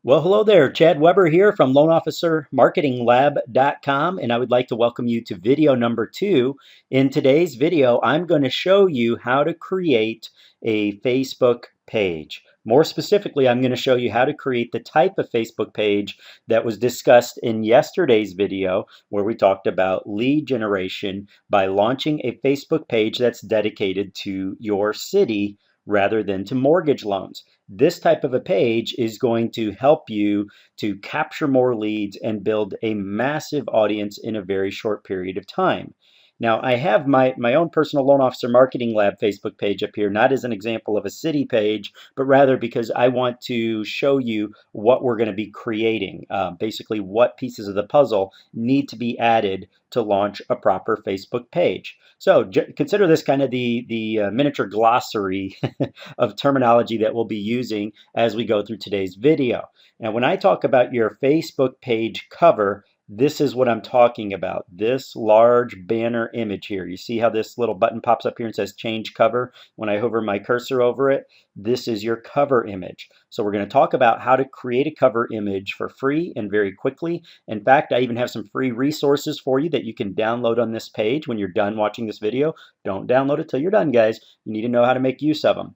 Well, hello there. Chad Weber here from LoanOfficerMarketingLab.com, and I would like to welcome you to video number 2. In today's video, I'm going to show you how to create a Facebook page. More specifically, I'm going to show you how to create the type of Facebook page that was discussed in yesterday's video, where we talked about lead generation by launching a Facebook page that's dedicated to your city rather than to mortgage loans. This type of a page is going to help you to capture more leads and build a massive audience in a very short period of time. Now, I have my own personal Loan Officer Marketing Lab Facebook page up here, not as an example of a city page, but rather because I want to show you what we're going to be creating. Basically, what pieces of the puzzle need to be added to launch a proper Facebook page. So consider this kind of the miniature glossary of terminology that we'll be using as we go through today's video. Now, when I talk about your Facebook page cover, this is what I'm talking about. This large banner image here. You see how this little button pops up here and says change cover? When I hover my cursor over it, this is your cover image. So we're going to talk about how to create a cover image for free and very quickly. In fact, I even have some free resources for you that you can download on this page when you're done watching this video. Don't download it till you're done, guys. You need to know how to make use of them.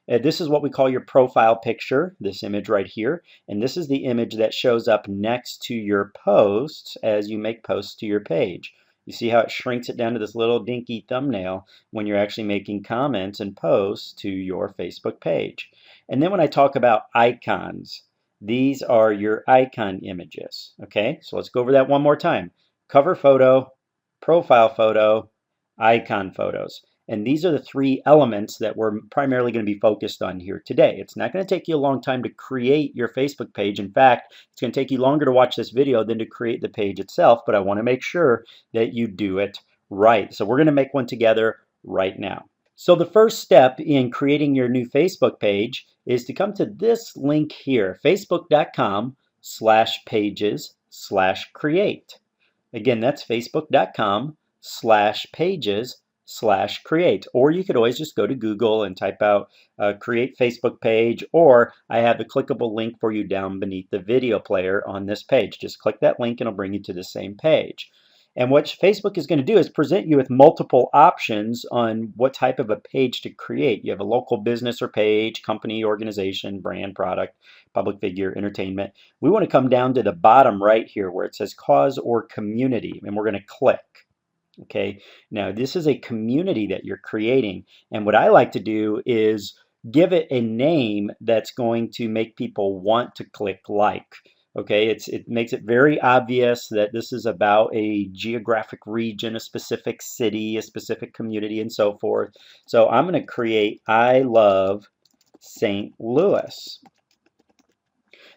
This is what we call your profile picture, this image right here. And this is the image that shows up next to your posts as you make posts to your page. You see how it shrinks it down to this little dinky thumbnail when you're actually making comments and posts to your Facebook page. And then when I talk about icons, these are your icon images. Okay, so let's go over that one more time. Cover photo, profile photo, icon photos. And these are the three elements that we're primarily going to be focused on here today. It's not going to take you a long time to create your Facebook page. In fact, it's going to take you longer to watch this video than to create the page itself, but I want to make sure that you do it right. So we're going to make one together right now. So the first step in creating your new Facebook page is to come to this link here, facebook.com/pages/create. Again, that's facebook.com/pages/create. Or you could always just go to Google and type out create Facebook page, or I have a clickable link for you down beneath the video player on this page. Just click that link and it'll bring you to the same page. And what Facebook is going to do is present you with multiple options on what type of a page to create. You have a local business or page, company, organization, brand, product, public figure, entertainment. We want to come down to the bottom right here where it says cause or community, and we're going to click. Okay, now this is a community that you're creating, and what I like to do is give it a name that's going to make people want to click like. Okay, it makes it very obvious that this is about a geographic region, a specific city, a specific community, and so forth. So I'm going to create I Love St. Louis.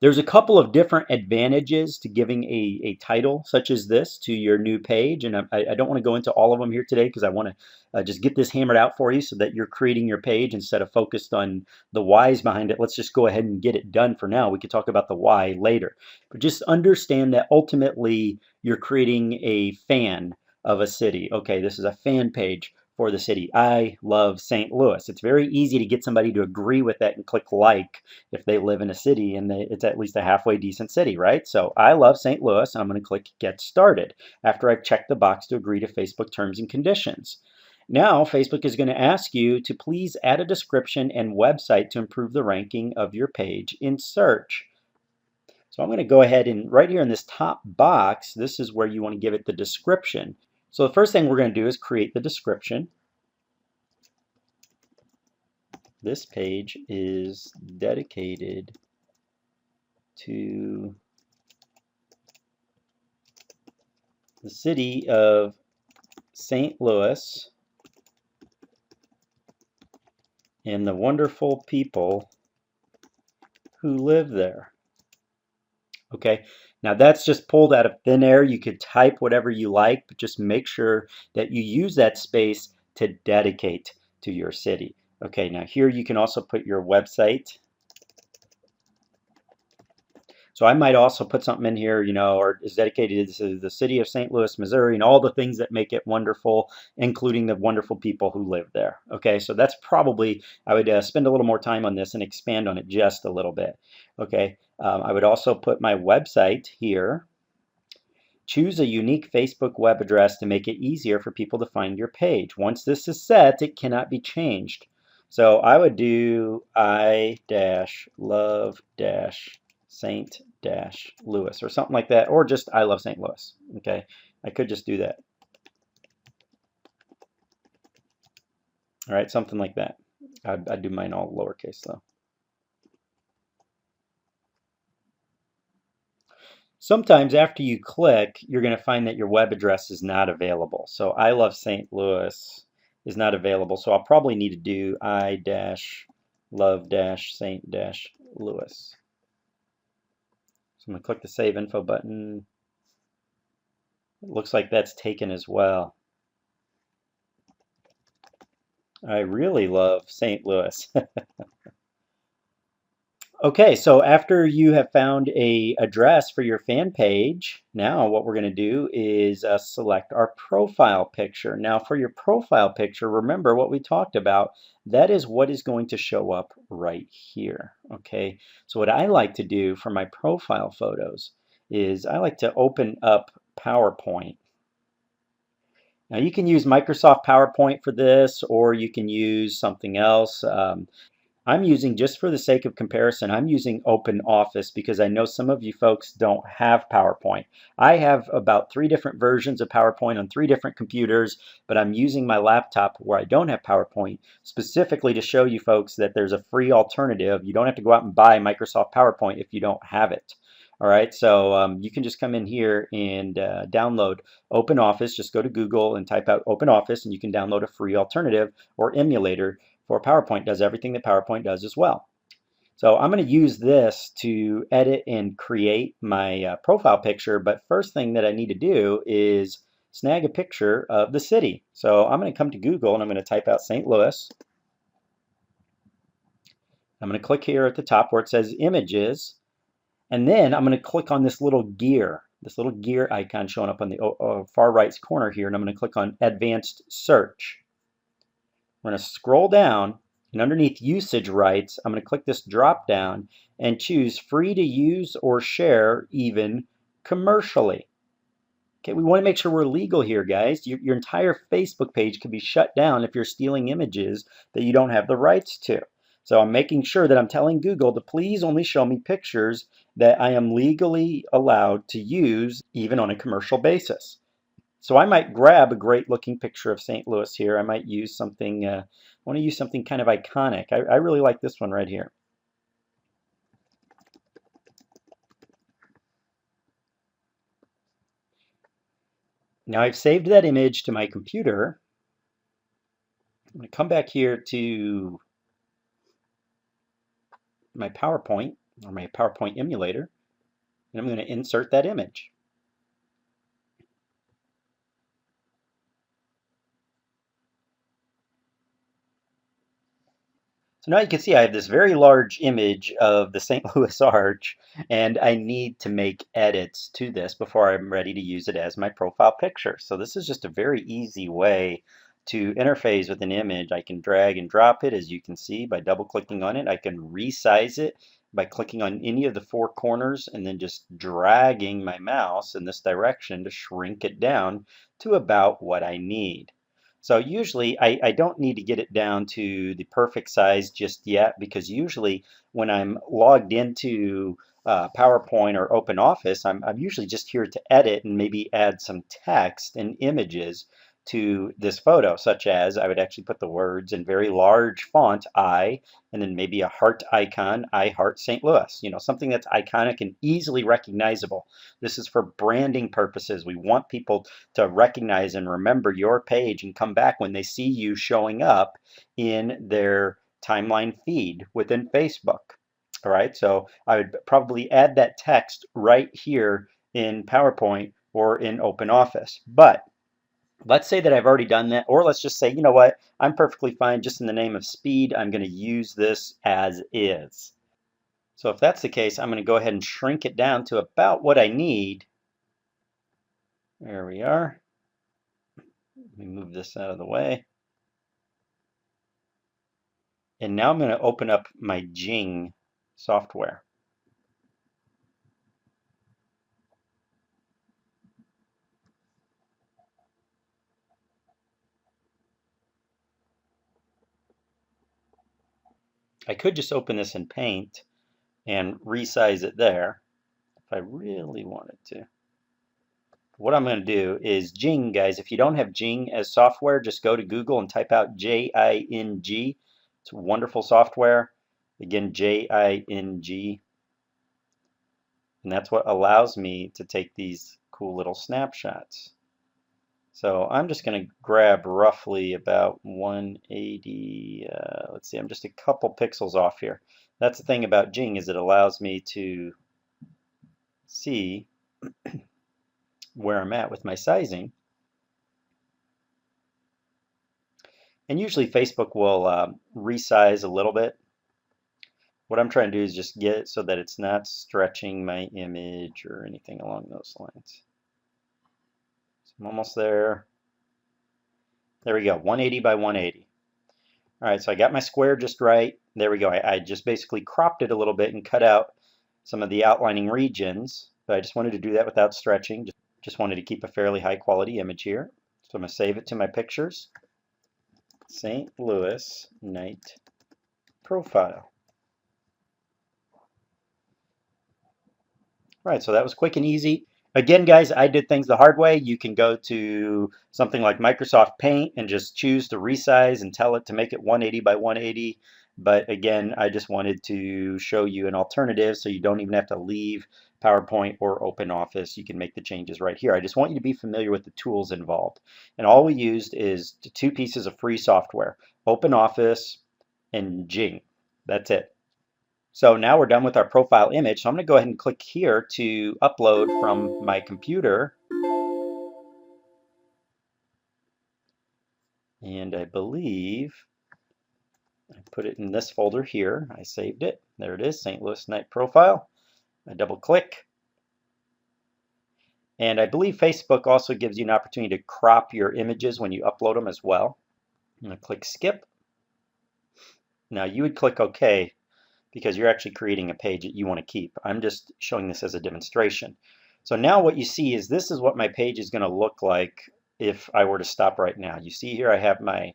There's a couple of different advantages to giving a title such as this to your new page, and I don't want to go into all of them here today because I want to just get this hammered out for you so that you're creating your page instead of focused on the whys behind it. Let's just go ahead and get it done for now. We could talk about the why later. But just understand that ultimately you're creating a fan of a city. Okay, this is a fan page for the city. I love St. Louis. It's very easy to get somebody to agree with that and click like if they live in a city and it's at least a halfway decent city, right? So I love St. Louis, and I'm going to click Get Started after I've checked the box to agree to Facebook terms and conditions. Now, Facebook is going to ask you to please add a description and website to improve the ranking of your page in search. So I'm going to go ahead and right here in this top box, this is where you want to give it the description. So the first thing we're going to do is create the description. This page is dedicated to the city of St. Louis and the wonderful people who live there. Okay, now that's just pulled out of thin air. You could type whatever you like, but just make sure that you use that space to dedicate to your city. Okay, now here you can also put your website. So I might also put something in here, you know, or is dedicated to the city of St. Louis, Missouri, and all the things that make it wonderful, including the wonderful people who live there. Okay, so that's probably, I would spend a little more time on this and expand on it just a little bit. Okay, I would also put my website here. Choose a unique Facebook web address to make it easier for people to find your page. Once this is set, it cannot be changed. So I would do I-love-St-Louis or something like that, or just I love St. Louis. Okay, I could just do that. All right, something like that. I'd do mine all lowercase though. Sometimes after you click, you're going to find that your web address is not available. So I love St. Louis is not available. So I'll probably need to do I-love-St-Louis. So I'm going to click the Save Info button. It looks like that's taken as well. I really love St. Louis. Okay, so after you have found a address for your fan page, now what we're going to do is select our profile picture. Now for your profile picture, remember what we talked about. That is what is going to show up right here. Okay, so what I like to do for my profile photos is I like to open up PowerPoint. Now you can use Microsoft PowerPoint for this, or you can use something else. I'm using, just for the sake of comparison, I'm using OpenOffice because I know some of you folks don't have PowerPoint. I have about 3 different versions of PowerPoint on 3 different computers, but I'm using my laptop where I don't have PowerPoint specifically to show you folks that there's a free alternative. You don't have to go out and buy Microsoft PowerPoint if you don't have it. All right, so you can just come in here and download OpenOffice. Just go to Google and type out OpenOffice, and you can download a free alternative or emulator for PowerPoint. Does everything that PowerPoint does as well. So I'm going to use this to edit and create my profile picture, but first thing that I need to do is snag a picture of the city. So I'm going to come to Google and I'm going to type out St. Louis. I'm going to click here at the top where it says images, and then I'm going to click on this little gear icon showing up on the far right corner here, and I'm going to click on advanced search. We're going to scroll down, and underneath usage rights, I'm going to click this drop down and choose free to use or share, even commercially. Okay, we want to make sure we're legal here, guys. Your entire Facebook page could be shut down if you're stealing images that you don't have the rights to. So I'm making sure that I'm telling Google to please only show me pictures that I am legally allowed to use, even on a commercial basis. So I might grab a great looking picture of St. Louis here. I might use something, I want to use something kind of iconic. I really like this one right here. Now I've saved that image to my computer. I'm going to come back here to my PowerPoint or my PowerPoint emulator, and I'm going to insert that image. So now you can see I have this very large image of the St. Louis Arch, and I need to make edits to this before I'm ready to use it as my profile picture. So this is just a very easy way to interface with an image. I can drag and drop it, as you can see, by double clicking on it. I can resize it by clicking on any of the 4 corners and then just dragging my mouse in this direction to shrink it down to about what I need. So usually I don't need to get it down to the perfect size just yet, because usually when I'm logged into PowerPoint or OpenOffice, I'm usually just here to edit and maybe add some text and images to this photo, such as I would actually put the words in very large font, I, and then maybe a heart icon, I heart St. Louis, you know, something that's iconic and easily recognizable. This is for branding purposes. We want people to recognize and remember your page and come back when they see you showing up in their timeline feed within Facebook. All right, so I would probably add that text right here in PowerPoint or in OpenOffice. But let's say that I've already done that, or let's just say, you know what, I'm perfectly fine just in the name of speed. I'm going to use this as is. So if that's the case, I'm going to go ahead and shrink it down to about what I need. There we are. Let me move this out of the way. And now I'm going to open up my Jing software. I could just open this in Paint and resize it there if I really wanted to. What I'm going to do is Jing, guys. If you don't have Jing as software, just go to Google and type out Jing. It's wonderful software. Again, Jing. And that's what allows me to take these cool little snapshots. So I'm just going to grab roughly about 180. Let's see, I'm just a couple pixels off here. That's the thing about Jing, is it allows me to see where I'm at with my sizing. And usually Facebook will resize a little bit. What I'm trying to do is just get it so that it's not stretching my image or anything along those lines. So I'm almost there. There we go, 180 by 180. All right, so I got my square just right. There we go. I just basically cropped it a little bit and cut out some of the outlining regions, but I just wanted to do that without stretching. Just wanted to keep a fairly high quality image here. So I'm going to save it to my pictures. St. Louis night profile. All right, so that was quick and easy. Again, guys, I did things the hard way. You can go to something like Microsoft Paint and just choose to resize and tell it to make it 180 by 180. But again, I just wanted to show you an alternative so you don't even have to leave PowerPoint or OpenOffice. You can make the changes right here. I just want you to be familiar with the tools involved. And all we used is 2 pieces of free software, OpenOffice and Jing. That's it. So now we're done with our profile image. So I'm going to go ahead and click here to upload from my computer. And I believe I put it in this folder here. I saved it. There it is, St. Louis Night Profile. I double click. And I believe Facebook also gives you an opportunity to crop your images when you upload them as well. I'm going to click skip. Now you would click OK, because you're actually creating a page that you want to keep. I'm just showing this as a demonstration. So now what you see is this is what my page is going to look like if I were to stop right now. You see here I have my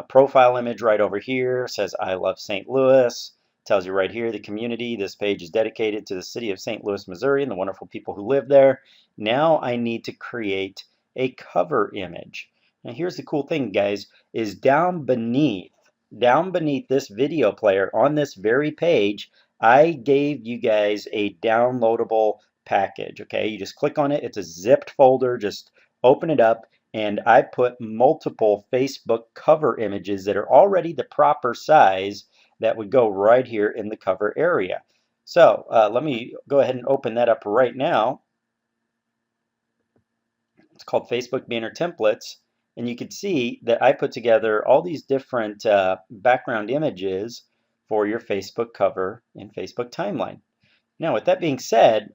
profile image right over here. It says I love St. Louis. It tells you right here the community. This page is dedicated to the city of St. Louis, Missouri and the wonderful people who live there. Now I need to create a cover image. Now here's the cool thing, guys, is down beneath this video player on this very page, I gave you guys a downloadable package. Okay, you just click on it. It's a zipped folder. Just open it up, and I put multiple Facebook cover images that are already the proper size that would go right here in the cover area. So let me go ahead and open that up right now. It's called Facebook Banner Templates. And you can see that I put together all these different background images for your Facebook cover and Facebook timeline. Now, with that being said,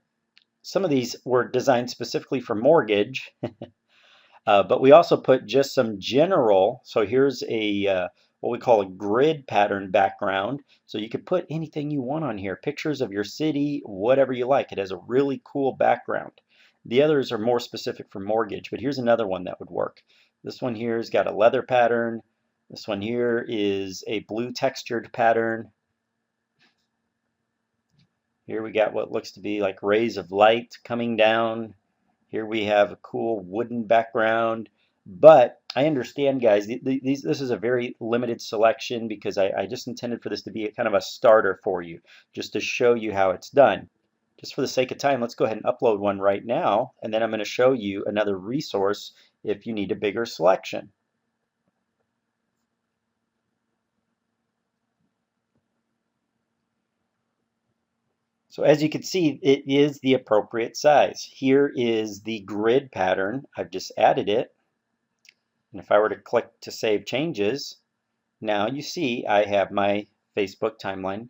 some of these were designed specifically for mortgage, but we also put just some general. So here's a what we call a grid pattern background. So you could put anything you want on here, pictures of your city, whatever you like. It has a really cool background. The others are more specific for mortgage, but here's another one that would work. This one here has got a leather pattern. This one here is a blue textured pattern. Here we got what looks to be like rays of light coming down. Here we have a cool wooden background. But I understand, guys, this is a very limited selection because I just intended for this to be a kind of a starter for you, just to show you how it's done. Just for the sake of time, let's go ahead and upload one right now, and then I'm going to show you another resource if you need a bigger selection. So as you can see, it is the appropriate size. Here is the grid pattern. I've just added it. And if I were to click to save changes, now you see I have my Facebook timeline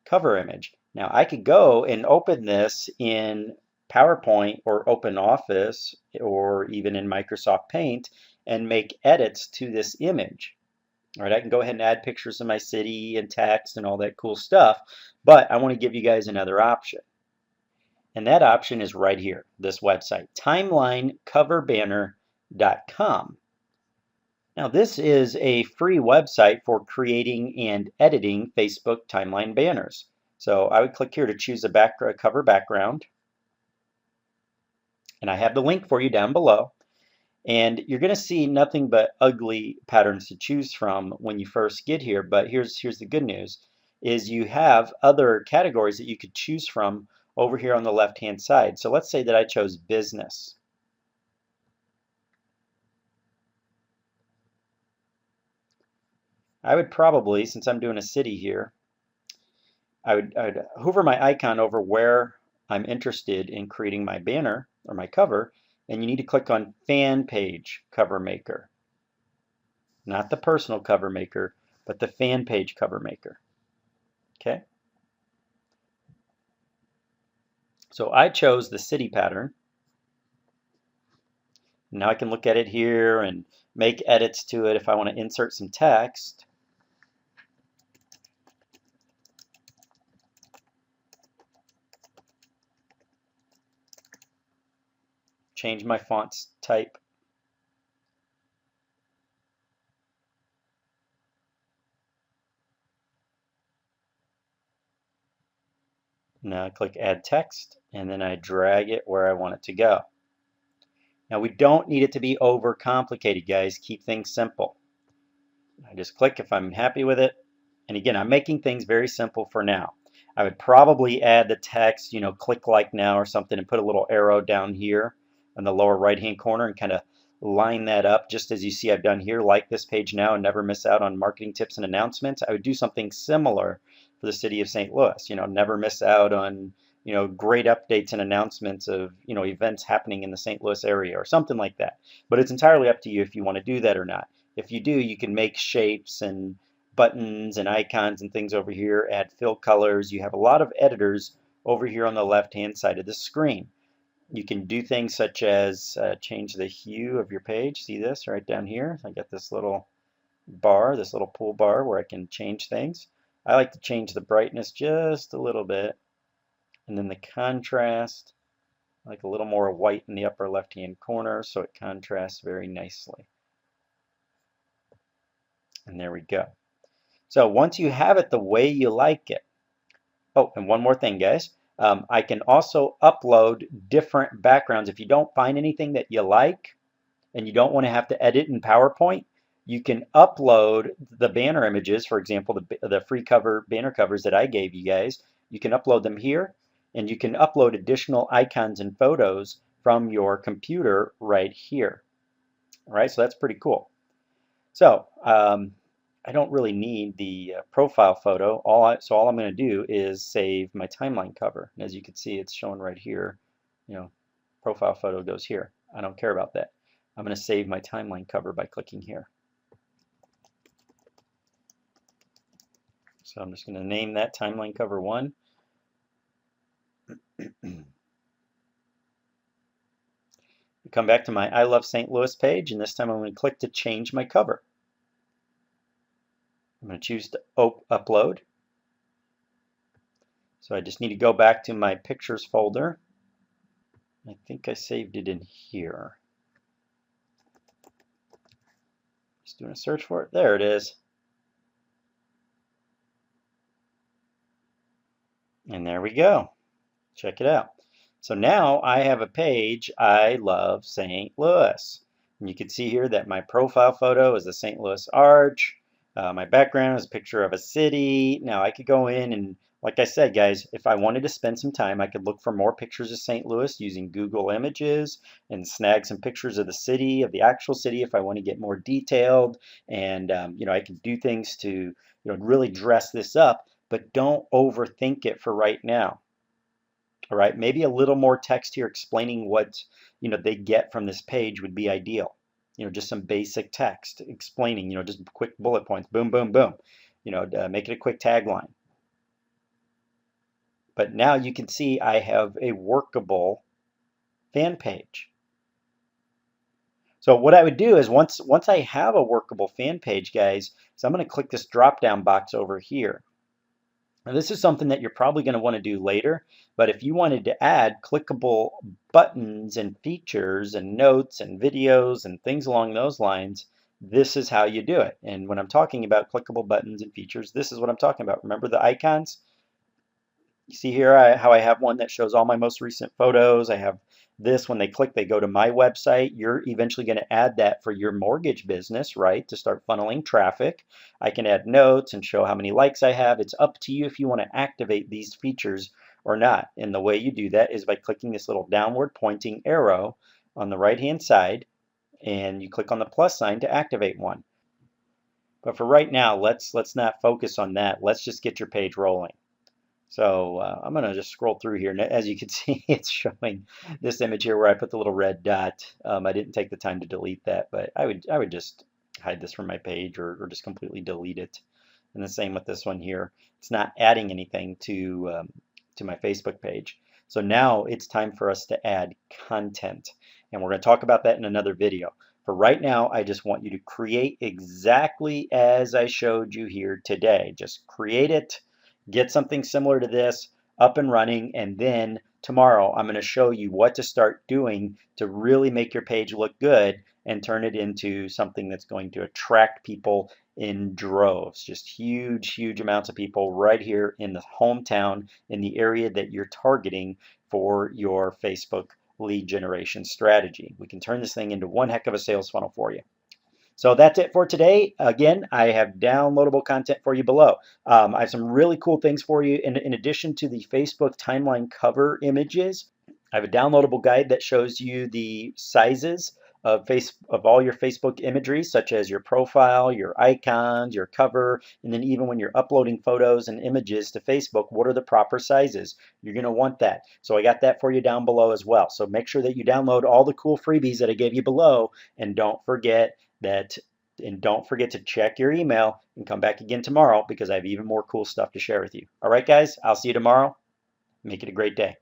cover image. Now I could go and open this in PowerPoint or OpenOffice or even in Microsoft Paint and make edits to this image. All right, I can go ahead and add pictures of my city and text and all that cool stuff, but I want to give you guys another option. And that option is right here, this website, timelinecoverbanner.com. Now this is a free website for creating and editing Facebook timeline banners. So I would click here to choose a cover background. And I have the link for you down below. And you're going to see nothing but ugly patterns to choose from when you first get here. But here's the good news, is you have other categories that you could choose from over here on the left-hand side. So let's say that I chose business. I would probably, since I'm doing a city here, I'd hover my icon over where I'm interested in creating my banner or my cover, and you need to click on Fan Page Cover Maker. Not the personal cover maker, but the fan page cover maker. Okay? So I chose the city pattern. Now I can look at it here and make edits to it if I want to insert some text. Change my font type. Now I click add text and then I drag it where I want it to go. Now we don't need it to be over complicated, guys. Keep things simple. I just click if I'm happy with it. And again, I'm making things very simple for now. I would probably add the text, click like now or something and put a little arrow down here in the lower right hand corner and kind of line that up just as you see I've done here. Like this page now and never miss out on marketing tips and announcements. I would do something similar for the city of St. Louis. Never miss out on great updates and announcements of events happening in the St. Louis area or something like that. But it's entirely up to you if you want to do that or not. If you do, you can make shapes and buttons and icons and things over here, add fill colors. You have a lot of editors over here on the left hand side of the screen. You can do things such as change the hue of your page. See this right down here? I got this little bar, this little pool bar where I can change things. I like to change the brightness just a little bit, and then the contrast, like a little more white in the upper left hand corner so it contrasts very nicely. And there we go. So once you have it the way you like it, oh, and one more thing, guys. I can also upload different backgrounds. If you don't find anything that you like and you don't want to have to edit in PowerPoint, you can upload the banner images, for example, the free banner covers that I gave you guys. You can upload them here, and you can upload additional icons and photos from your computer right here. All right, so that's pretty cool. So I don't really need the profile photo. All I'm going to do is save my timeline cover. And as you can see, it's showing right here. Profile photo goes here. I don't care about that. I'm going to save my timeline cover by clicking here. So I'm just going to name that timeline cover 1. Come back to my I Love St. Louis page, and this time I'm going to click to change my cover. I'm going to choose to upload. So I just need to go back to my pictures folder. I think I saved it in here. Just doing a search for it. There it is. And there we go. Check it out. So now I have a page, I Love St. Louis. And you can see here that my profile photo is the St. Louis Arch. My background is a picture of a city. Now I could go in and, like I said, guys, if I wanted to spend some time, I could look for more pictures of St. Louis using Google Images and snag some pictures of the city, of the actual city, if I want to get more detailed. And, I can do things to, really dress this up, but don't overthink it for right now. All right, maybe a little more text here explaining what they get from this page would be ideal. Just some basic text explaining, just quick bullet points, boom, boom, boom. Make it a quick tagline. But now you can see I have a workable fan page. So what I would do is once I have a workable fan page, guys, so I'm going to click this drop down box over here. Now this is something that you're probably going to want to do later, but if you wanted to add clickable buttons and features and notes and videos and things along those lines, this is how you do it. And when I'm talking about clickable buttons and features, this is what I'm talking about. Remember the icons? You see here how I have one that shows all my most recent photos. I have this, when they click, they go to my website. You're eventually going to add that for your mortgage business, right, to start funneling traffic. I can add notes and show how many likes I have. It's up to you if you want to activate these features or not. And the way you do that is by clicking this little downward pointing arrow on the right-hand side, and you click on the plus sign to activate one. But for right now, let's not focus on that. Let's just get your page rolling. So I'm going to just scroll through here. And as you can see, it's showing this image here where I put the little red dot. I didn't take the time to delete that, but I would just hide this from my page or just completely delete it. And the same with this one here. It's not adding anything to my Facebook page. So now it's time for us to add content. And we're going to talk about that in another video. For right now, I just want you to create exactly as I showed you here today. Just create it. Get something similar to this up and running, and then tomorrow I'm going to show you what to start doing to really make your page look good and turn it into something that's going to attract people in droves. Just huge amounts of people right here in the hometown, in the area that you're targeting for your Facebook lead generation strategy. We can turn this thing into one heck of a sales funnel for you. So that's it for today. Again, I have downloadable content for you below. I have some really cool things for you. In addition to the Facebook timeline cover images, I have a downloadable guide that shows you the sizes of all your Facebook imagery, such as your profile, your icons, your cover, and then even when you're uploading photos and images to Facebook, what are the proper sizes? You're going to want that. So I got that for you down below as well. So make sure that you download all the cool freebies that I gave you below, and don't forget to check your email and come back again tomorrow, because I have even more cool stuff to share with you. All right, guys, I'll see you tomorrow. Make it a great day.